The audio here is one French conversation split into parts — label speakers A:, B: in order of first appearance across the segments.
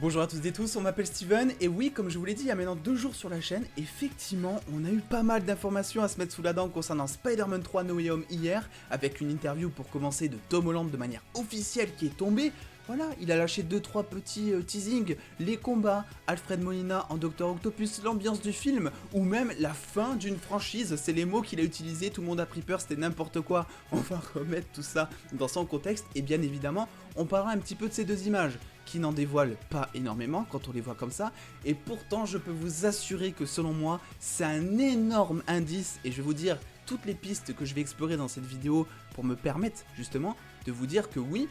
A: Bonjour à toutes et tous, on m'appelle Steven, et oui, comme je vous l'ai dit il y a maintenant 2 jours sur la chaîne, effectivement, on a eu pas mal d'informations à se mettre sous la dent concernant Spider-Man 3 No Way Home hier, avec une interview pour commencer de Tom Holland de manière officielle qui est tombée. Voilà, il a lâché 2-3 petits teasings, les combats, Alfred Molina en Dr Octopus, l'ambiance du film, ou même la fin d'une franchise, c'est les mots qu'il a utilisés, tout le monde a pris peur, c'était n'importe quoi. On va remettre tout ça dans son contexte, et bien évidemment, on parlera un petit peu de ces deux images, qui n'en dévoilent pas énormément quand on les voit comme ça, et pourtant je peux vous assurer que selon moi, c'est un énorme indice, et je vais vous dire toutes les pistes que je vais explorer dans cette vidéo pour me permettre justement de vous dire que oui,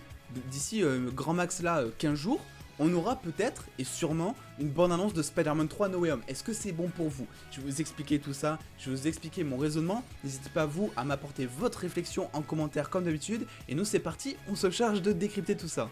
A: d'ici grand max là 15 jours, on aura peut-être et sûrement une bonne annonce de Spider-Man 3 No Way Home. Est-ce que c'est bon pour vous? Je vais vous expliquer tout ça, je vais vous expliquer mon raisonnement. N'hésitez pas vous à m'apporter votre réflexion en commentaire comme d'habitude. Et nous c'est parti, on se charge de décrypter tout ça.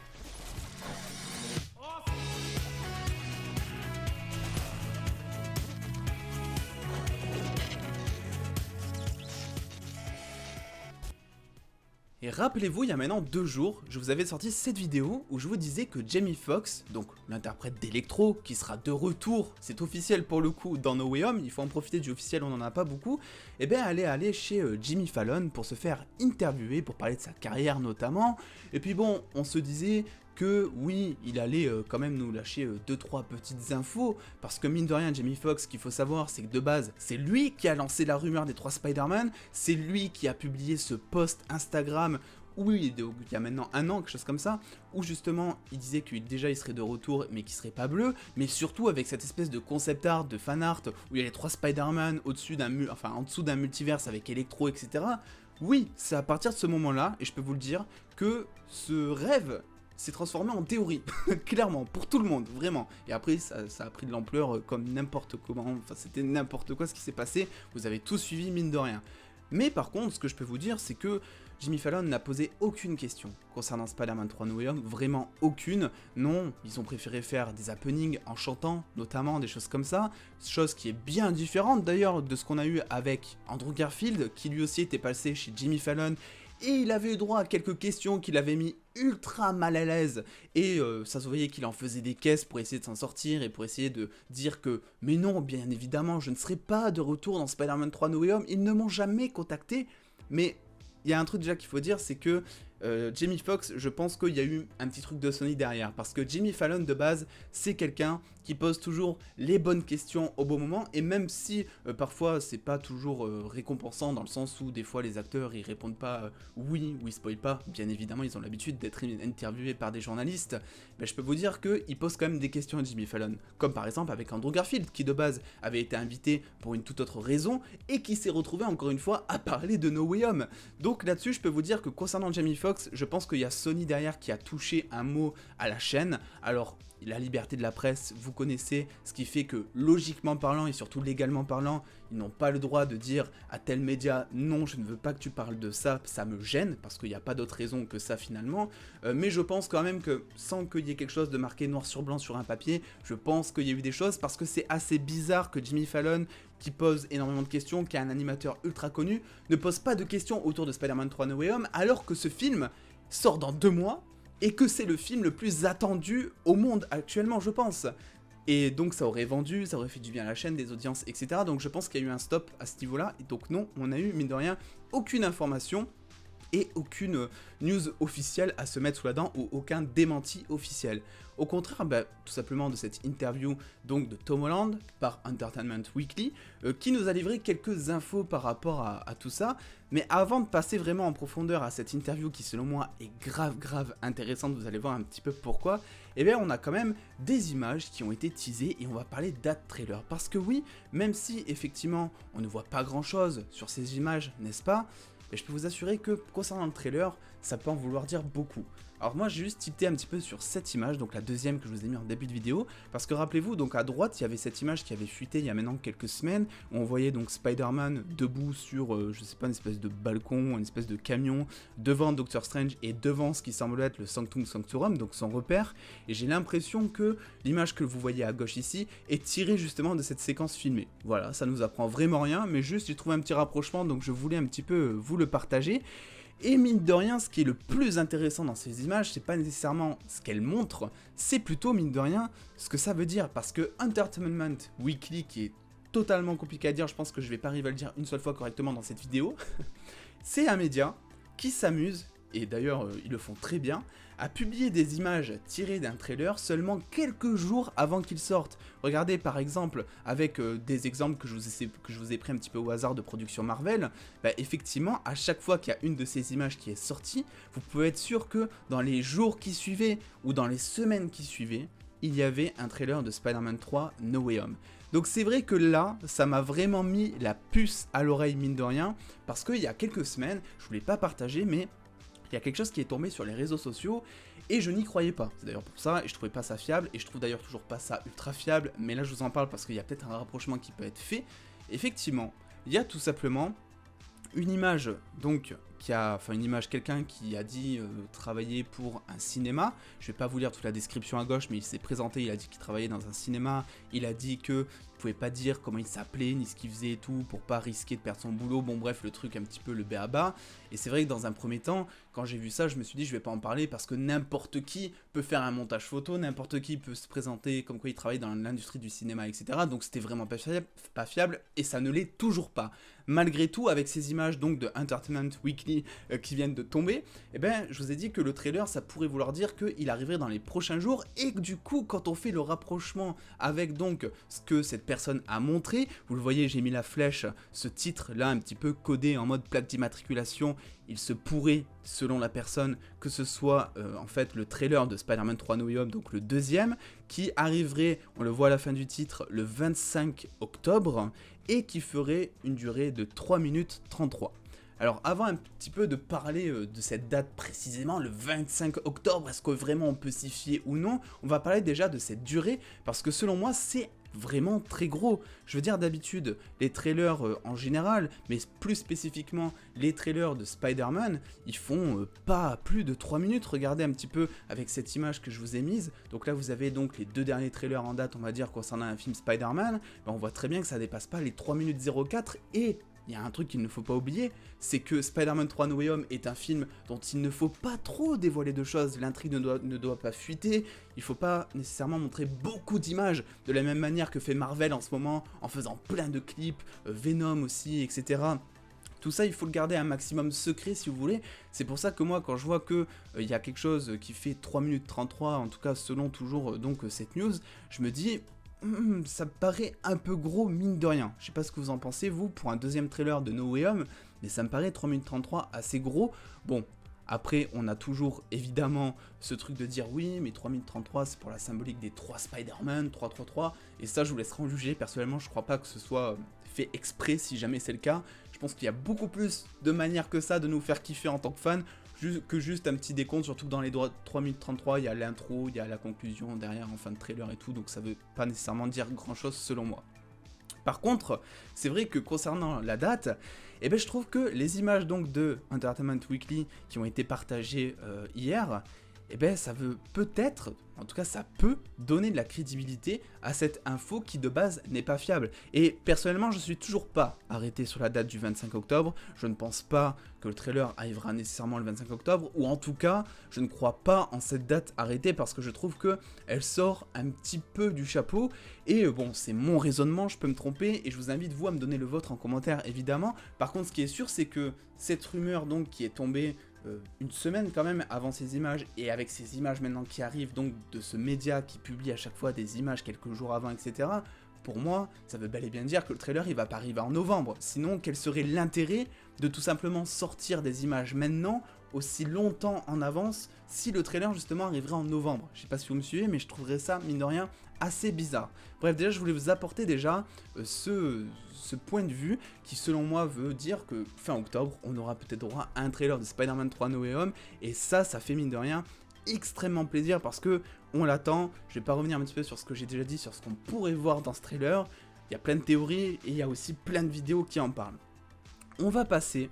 A: Et rappelez-vous, il y a maintenant 2 jours, je vous avais sorti cette vidéo où je vous disais que Jamie Foxx, donc l'interprète d'Electro, qui sera de retour, c'est officiel pour le coup dans No Way Home, il faut en profiter du officiel, on n'en a pas beaucoup, et bien allait aller chez Jimmy Fallon pour se faire interviewer, pour parler de sa carrière notamment, et puis bon, on se disait que oui, il allait quand même nous lâcher 2-3 petites infos, parce que mine de rien, Jamie Foxx, ce qu'il faut savoir, c'est que de base, c'est lui qui a lancé la rumeur des 3 Spider-Man, c'est lui qui a publié ce post Instagram, où il y a maintenant 1 an, quelque chose comme ça, où justement, il disait qu'il serait de retour, mais qu'il serait pas bleu, mais surtout avec cette espèce de concept art, de fan art, où il y a les 3 Spider-Man en dessous d'un multiverse avec Electro, etc. Oui, c'est à partir de ce moment-là, et je peux vous le dire, que ce rêve s'est transformé en théorie, clairement, pour tout le monde, vraiment. Et après, ça a pris de l'ampleur comme n'importe comment, enfin c'était n'importe quoi ce qui s'est passé, vous avez tout suivi mine de rien. Mais par contre, ce que je peux vous dire, c'est que Jimmy Fallon n'a posé aucune question concernant Spider-Man 3 No Way Home, vraiment aucune. Non, ils ont préféré faire des happenings en chantant, notamment des choses comme ça, chose qui est bien différente d'ailleurs de ce qu'on a eu avec Andrew Garfield, qui lui aussi était passé chez Jimmy Fallon, et il avait eu droit à quelques questions qui l'avaient mis ultra mal à l'aise, et ça se voyait qu'il en faisait des caisses pour essayer de s'en sortir, et pour essayer de dire que « Mais non, bien évidemment, je ne serai pas de retour dans Spider-Man 3 No Way Home, ils ne m'ont jamais contacté », mais il y a un truc déjà qu'il faut dire, c'est que Jamie Foxx, je pense qu'il y a eu un petit truc de Sony derrière, parce que Jimmy Fallon de base, c'est quelqu'un qui pose toujours les bonnes questions au bon moment, et même si parfois c'est pas toujours récompensant, dans le sens où des fois les acteurs ils répondent pas oui, ou ils spoilent pas, bien évidemment ils ont l'habitude d'être interviewés par des journalistes, mais je peux vous dire qu'il pose quand même des questions à Jimmy Fallon, comme par exemple avec Andrew Garfield, qui de base avait été invité pour une toute autre raison, et qui s'est retrouvé encore une fois à parler de No Way Home. Donc là-dessus je peux vous dire que concernant Jamie Foxx, je pense qu'il y a Sony derrière qui a touché un mot à la chaîne. Alors, la liberté de la presse, vous connaissez, ce qui fait que logiquement parlant et surtout légalement parlant, ils n'ont pas le droit de dire à tel média « Non, je ne veux pas que tu parles de ça, ça me gêne », parce qu'il n'y a pas d'autre raison que ça finalement. Mais je pense quand même que, sans qu'il y ait quelque chose de marqué noir sur blanc sur un papier, je pense qu'il y a eu des choses, parce que c'est assez bizarre que Jimmy Fallon, qui pose énormément de questions, qui est un animateur ultra connu, ne pose pas de questions autour de Spider-Man 3 No Way Home, alors que ce film sort dans 2 mois, et que c'est le film le plus attendu au monde actuellement, je pense. Et donc ça aurait vendu, ça aurait fait du bien à la chaîne, des audiences, etc. Donc je pense qu'il y a eu un stop à ce niveau-là, et donc non, on a eu, mine de rien, aucune information, et aucune news officielle à se mettre sous la dent, ou aucun démenti officiel. Au contraire, tout simplement de cette interview donc de Tom Holland par Entertainment Weekly, qui nous a livré quelques infos par rapport à tout ça. Mais avant de passer vraiment en profondeur à cette interview qui selon moi est grave intéressante, vous allez voir un petit peu pourquoi, eh bien on a quand même des images qui ont été teasées et on va parler d'ad trailer. Parce que oui, même si effectivement on ne voit pas grand chose sur ces images, n'est-ce pas, mais je peux vous assurer que concernant le trailer, ça peut en vouloir dire beaucoup. Alors moi j'ai juste tilté un petit peu sur cette image, donc la deuxième que je vous ai mis en début de vidéo, parce que rappelez-vous, donc à droite il y avait cette image qui avait fuité il y a maintenant quelques semaines, où on voyait donc Spider-Man debout sur, je sais pas, une espèce de balcon, une espèce de camion, devant Doctor Strange et devant ce qui semble être le Sanctum Sanctorum, donc son repère, et j'ai l'impression que l'image que vous voyez à gauche ici est tirée justement de cette séquence filmée. Voilà, ça nous apprend vraiment rien, mais juste j'ai trouvé un petit rapprochement, donc je voulais un petit peu vous le partager. Et mine de rien, ce qui est le plus intéressant dans ces images, c'est pas nécessairement ce qu'elles montrent, c'est plutôt mine de rien ce que ça veut dire. Parce que Entertainment Weekly, qui est totalement compliqué à dire, je pense que je vais pas arriver à le dire une seule fois correctement dans cette vidéo, c'est un média qui s'amuse, et d'ailleurs ils le font très bien, à publier des images tirées d'un trailer seulement quelques jours avant qu'il sorte. Regardez par exemple, avec des exemples que je vous ai pris un petit peu au hasard de production Marvel, effectivement, à chaque fois qu'il y a une de ces images qui est sortie, vous pouvez être sûr que dans les jours qui suivaient, ou dans les semaines qui suivaient, il y avait un trailer de Spider-Man 3 No Way Home. Donc c'est vrai que là, ça m'a vraiment mis la puce à l'oreille mine de rien, parce qu'il y a quelques semaines, je voulais pas partager, mais il y a quelque chose qui est tombé sur les réseaux sociaux et je n'y croyais pas. C'est d'ailleurs pour ça et je trouvais pas ça fiable et je trouve d'ailleurs toujours pas ça ultra fiable, mais là je vous en parle parce qu'il y a peut-être un rapprochement qui peut être fait. Effectivement, il y a tout simplement une image donc quelqu'un qui a dit travailler pour un cinéma. Je vais pas vous lire toute la description à gauche, mais il s'est présenté, il a dit qu'il travaillait dans un cinéma, il a dit que pouvait pas dire comment il s'appelait ni ce qu'il faisait et tout pour pas risquer de perdre son boulot, bon bref le truc un petit peu le b.a.-ba. Et c'est vrai que dans un premier temps, quand j'ai vu ça, je me suis dit je vais pas en parler parce que n'importe qui peut faire un montage photo, n'importe qui peut se présenter comme quoi il travaille dans l'industrie du cinéma, etc. Donc c'était vraiment pas fiable et ça ne l'est toujours pas. Malgré tout, avec ces images donc de Entertainment Weekly qui viennent de tomber, eh ben je vous ai dit que le trailer ça pourrait vouloir dire qu'il arriverait dans les prochains jours et que du coup quand on fait le rapprochement avec donc ce que cette personne a montré, vous le voyez j'ai mis la flèche, ce titre là un petit peu codé en mode plaque d'immatriculation, il se pourrait selon la personne que ce soit en fait le trailer de Spider-Man 3 No Way Home, donc le deuxième, qui arriverait, on le voit à la fin du titre, le 25 octobre et qui ferait une durée de 3 minutes 33. Alors avant un petit peu de parler de cette date précisément, le 25 octobre, est-ce que vraiment on peut s'y fier ou non, on va parler déjà de cette durée parce que selon moi c'est vraiment très gros. Je veux dire d'habitude les trailers en général, mais plus spécifiquement les trailers de Spider-Man, ils font pas plus de 3 minutes. Regardez un petit peu avec cette image que je vous ai mise. Donc là vous avez donc les deux derniers trailers en date on va dire concernant un film Spider-Man. On voit très bien que ça dépasse pas les 3 minutes 04 et il y a un truc qu'il ne faut pas oublier, c'est que Spider-Man 3 No Way Home est un film dont il ne faut pas trop dévoiler de choses, l'intrigue ne doit pas fuiter, il ne faut pas nécessairement montrer beaucoup d'images, de la même manière que fait Marvel en ce moment, en faisant plein de clips, Venom aussi, etc. Tout ça, il faut le garder un maximum secret si vous voulez. C'est pour ça que moi, quand je vois que il y a quelque chose qui fait 3 minutes 33, en tout cas selon toujours donc cette news, je me dis... ça me paraît un peu gros mine de rien. Je sais pas ce que vous en pensez vous pour un deuxième trailer de No Way Home, mais ça me paraît 3 minutes 33 assez gros. Bon, après on a toujours évidemment ce truc de dire oui mais 3 minutes 33 c'est pour la symbolique des 3 Spider-Man, 333, et ça je vous laisserai en juger. Personnellement je crois pas que ce soit fait exprès si jamais c'est le cas. Je pense qu'il y a beaucoup plus de manières que ça de nous faire kiffer en tant que fan que juste un petit décompte, surtout que dans les 3 minutes 33, il y a l'intro, il y a la conclusion derrière en fin de trailer et tout, donc ça veut pas nécessairement dire grand chose selon moi. Par contre, c'est vrai que concernant la date, eh ben, je trouve que les images donc de Entertainment Weekly qui ont été partagées hier, eh ben, ça veut peut-être, en tout cas ça peut donner de la crédibilité à cette info qui de base n'est pas fiable. Et personnellement je suis toujours pas arrêté sur la date du 25 octobre, je ne pense pas que le trailer arrivera nécessairement le 25 octobre, ou en tout cas je ne crois pas en cette date arrêtée parce que je trouve que elle sort un petit peu du chapeau. Et bon, c'est mon raisonnement, je peux me tromper et je vous invite vous à me donner le vôtre en commentaire évidemment. Par contre ce qui est sûr c'est que cette rumeur donc qui est tombée une semaine quand même avant ces images, et avec ces images maintenant qui arrivent donc de ce média qui publie à chaque fois des images quelques jours avant, etc. Pour moi, ça veut bel et bien dire que le trailer il va pas arriver en novembre. Sinon, quel serait l'intérêt de tout simplement sortir des images maintenant, aussi longtemps en avance, si le trailer justement arriverait en novembre? Je sais pas si vous me suivez, mais je trouverais ça, mine de rien, assez bizarre. Bref, déjà je voulais vous apporter déjà ce point de vue qui selon moi veut dire que fin octobre on aura peut-être droit à un trailer de Spider-Man 3 No Way Home, et ça fait mine de rien extrêmement plaisir parce que on l'attend. Je vais pas revenir un petit peu sur ce que j'ai déjà dit, sur ce qu'on pourrait voir dans ce trailer. Il y a plein de théories et il y a aussi plein de vidéos qui en parlent. On va passer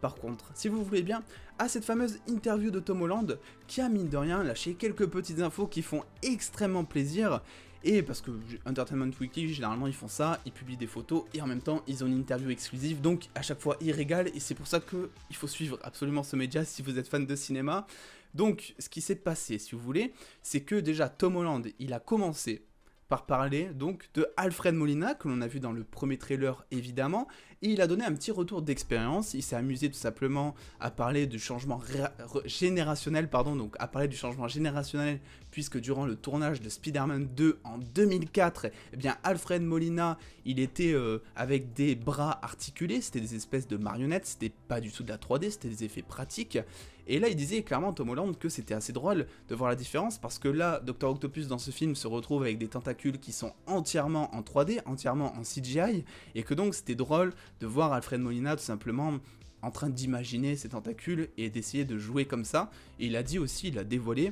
A: par contre, si vous voulez bien, à cette fameuse interview de Tom Holland qui a mine de rien lâché quelques petites infos qui font extrêmement plaisir. Et parce que Entertainment Weekly, généralement ils font ça, ils publient des photos et en même temps ils ont une interview exclusive, donc à chaque fois ils régalent et c'est pour ça qu'il faut suivre absolument ce média si vous êtes fan de cinéma. Donc ce qui s'est passé, si vous voulez, c'est que déjà Tom Holland, il a commencé par parler donc de Alfred Molina, que l'on a vu dans le premier trailer évidemment, et il a donné un petit retour d'expérience. Il s'est amusé tout simplement à parler du changement générationnel, puisque durant le tournage de Spider-Man 2 en 2004, eh bien Alfred Molina, il était avec des bras articulés, c'était des espèces de marionnettes, c'était pas du tout de la 3D, c'était des effets pratiques. Et là, il disait clairement, Tom Holland, que c'était assez drôle de voir la différence, parce que là, Dr. Octopus dans ce film se retrouve avec des tentacules qui sont entièrement en 3D, entièrement en CGI, et que donc c'était drôle de voir Alfred Molina tout simplement en train d'imaginer ces tentacules et d'essayer de jouer comme ça. Et il a dit aussi, il a dévoilé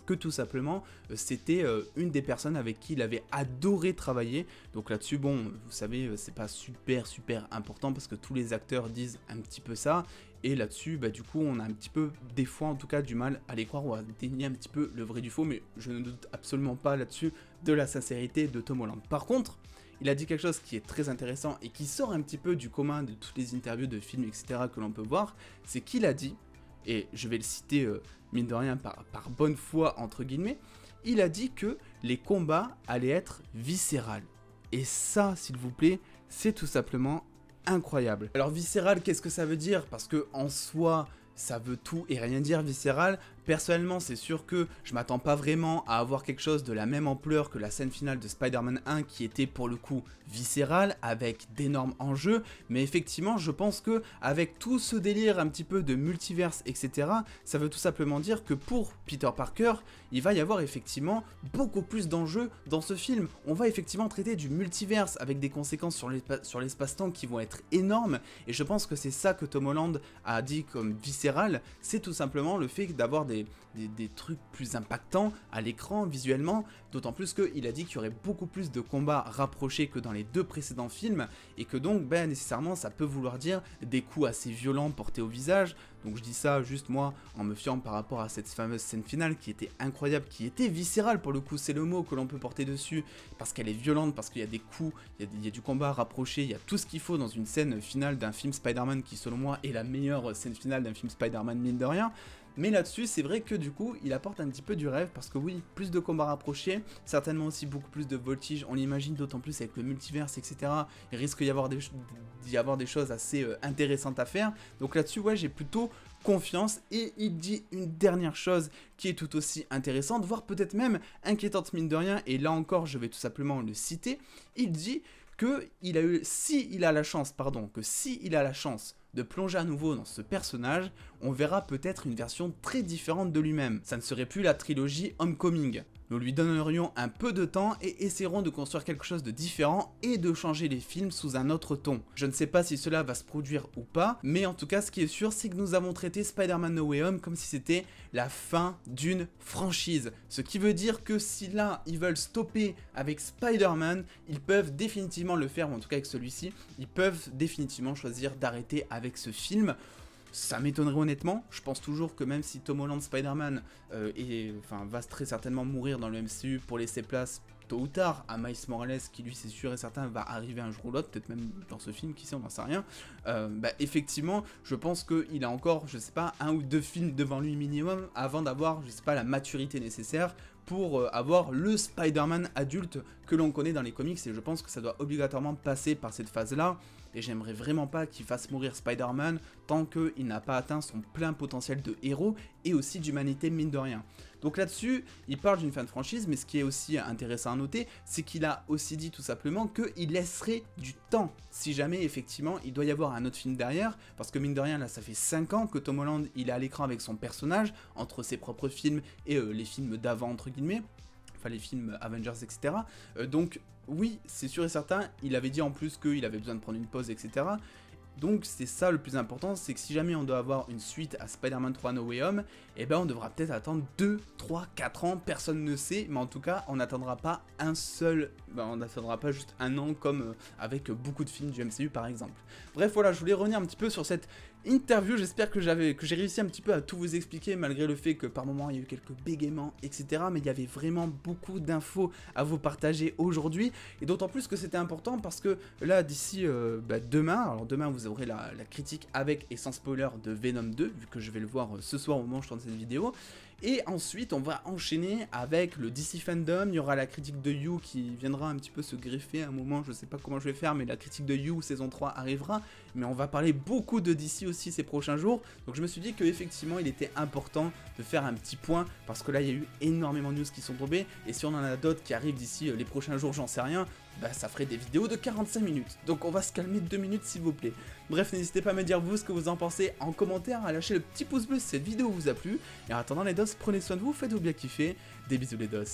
A: que tout simplement c'était une des personnes avec qui il avait adoré travailler. Donc là-dessus, bon, vous savez, c'est pas super important parce que tous les acteurs disent un petit peu ça. Et là-dessus, bah, du coup, on a un petit peu, des fois en tout cas, du mal à les croire ou à dénier un petit peu le vrai du faux. Mais je ne doute absolument pas là-dessus de la sincérité de Tom Holland. Par contre, il a dit quelque chose qui est très intéressant et qui sort un petit peu du commun de toutes les interviews de films, etc. que l'on peut voir. C'est qu'il a dit, et je vais le citer mine de rien par bonne foi entre guillemets, il a dit que les combats allaient être viscérales. Et ça, s'il vous plaît, c'est tout simplement incroyable. Alors viscéral, qu'est-ce que ça veut dire? Parce que en soi, ça veut tout et rien dire viscéral. Personnellement, c'est sûr que je m'attends pas vraiment à avoir quelque chose de la même ampleur que la scène finale de Spider-Man 1 qui était pour le coup viscérale avec d'énormes enjeux, mais effectivement je pense que avec tout ce délire un petit peu de multiverse, etc., ça veut tout simplement dire que pour Peter Parker, il va y avoir effectivement beaucoup plus d'enjeux dans ce film. On va effectivement traiter du multiverse avec des conséquences sur l'espace-temps qui vont être énormes, et je pense que c'est ça que Tom Holland a dit comme viscéral, c'est tout simplement le fait d'avoir des trucs plus impactants à l'écran visuellement, d'autant plus qu'il a dit qu'il y aurait beaucoup plus de combats rapprochés que dans les deux précédents films, et que donc ben, nécessairement ça peut vouloir dire des coups assez violents portés au visage. Donc je dis ça juste moi en me fiant par rapport à cette fameuse scène finale qui était incroyable, qui était viscérale pour le coup, c'est le mot que l'on peut porter dessus, parce qu'elle est violente, parce qu'il y a des coups, il y a du combat rapproché, il y a tout ce qu'il faut dans une scène finale d'un film Spider-Man qui selon moi est la meilleure scène finale d'un film Spider-Man mine de rien. Mais là-dessus, c'est vrai que du coup, il apporte un petit peu du rêve, parce que oui, plus de combats rapprochés, certainement aussi beaucoup plus de voltige, on l'imagine d'autant plus avec le multiverse, etc. Il risque d'y avoir des choses assez intéressantes à faire, donc là-dessus, ouais, j'ai plutôt confiance. Et il dit une dernière chose qui est tout aussi intéressante, voire peut-être même inquiétante mine de rien, et là encore, je vais tout simplement le citer, il dit que s'il a la chance de plonger à nouveau dans ce personnage, on verra peut-être une version très différente de lui-même. Ça ne serait plus la trilogie Homecoming. Nous lui donnerions un peu de temps et essaierons de construire quelque chose de différent et de changer les films sous un autre ton. Je ne sais pas si cela va se produire ou pas, mais en tout cas ce qui est sûr c'est que nous avons traité Spider-Man No Way Home comme si c'était la fin d'une franchise. Ce qui veut dire que si là ils veulent stopper avec Spider-Man, ils peuvent définitivement le faire, ou en tout cas avec celui-ci, ils peuvent définitivement choisir d'arrêter avec ce film. Ça m'étonnerait honnêtement, je pense toujours que même si Tom Holland Spider-Man va très certainement mourir dans le MCU pour laisser place tôt ou tard à Miles Morales, qui lui c'est sûr et certain va arriver un jour ou l'autre, peut-être même dans ce film, qui sait, on n'en sait rien, effectivement je pense qu'il a encore, je sais pas, 1 ou 2 films devant lui minimum avant d'avoir, je sais pas, la maturité nécessaire pour avoir le Spider-Man adulte que l'on connaît dans les comics, et je pense que ça doit obligatoirement passer par cette phase-là, et j'aimerais vraiment pas qu'il fasse mourir Spider-Man tant qu'il n'a pas atteint son plein potentiel de héros et aussi d'humanité mine de rien. Donc là-dessus, il parle d'une fin de franchise, mais ce qui est aussi intéressant à noter, c'est qu'il a aussi dit tout simplement qu'il laisserait du temps, si jamais effectivement il doit y avoir un autre film derrière, parce que mine de rien là ça fait 5 ans que Tom Holland il est à l'écran avec son personnage, entre ses propres films et les films d'avant entre guillemets, enfin les films Avengers, etc. Donc oui, c'est sûr et certain, il avait dit en plus qu'il avait besoin de prendre une pause, etc. Donc c'est ça le plus important, c'est que si jamais on doit avoir une suite à Spider-Man 3 No Way Home, eh ben on devra peut-être attendre 2, 3, 4 ans, personne ne sait, mais en tout cas on n'attendra pas on n'attendra pas juste 1 an comme avec beaucoup de films du MCU par exemple. Bref voilà, je voulais revenir un petit peu sur cette interview. J'espère que j'ai réussi un petit peu à tout vous expliquer, malgré le fait que par moment il y a eu quelques bégaiements, etc. Mais il y avait vraiment beaucoup d'infos à vous partager aujourd'hui, et d'autant plus que c'était important parce que là, d'ici demain, alors demain vous aurez la critique avec et sans spoiler de Venom 2, vu que je vais le voir ce soir au moment où je tourne cette vidéo. Et ensuite, on va enchaîner avec le DC Fandom. Il y aura la critique de You qui viendra un petit peu se greffer à un moment. Je sais pas comment je vais faire, mais la critique de You saison 3 arrivera. Mais on va parler beaucoup de DC aussi ces prochains jours. Donc je me suis dit qu'effectivement, il était important de faire un petit point. Parce que là, il y a eu énormément de news qui sont tombées. Et si on en a d'autres qui arrivent d'ici les prochains jours, j'en sais rien, bah ça ferait des vidéos de 45 minutes. Donc on va se calmer 2 minutes s'il vous plaît. Bref, n'hésitez pas à me dire vous ce que vous en pensez en commentaire, à lâcher le petit pouce bleu si cette vidéo vous a plu. Et en attendant les dos, prenez soin de vous, faites-vous bien kiffer. Des bisous les dos.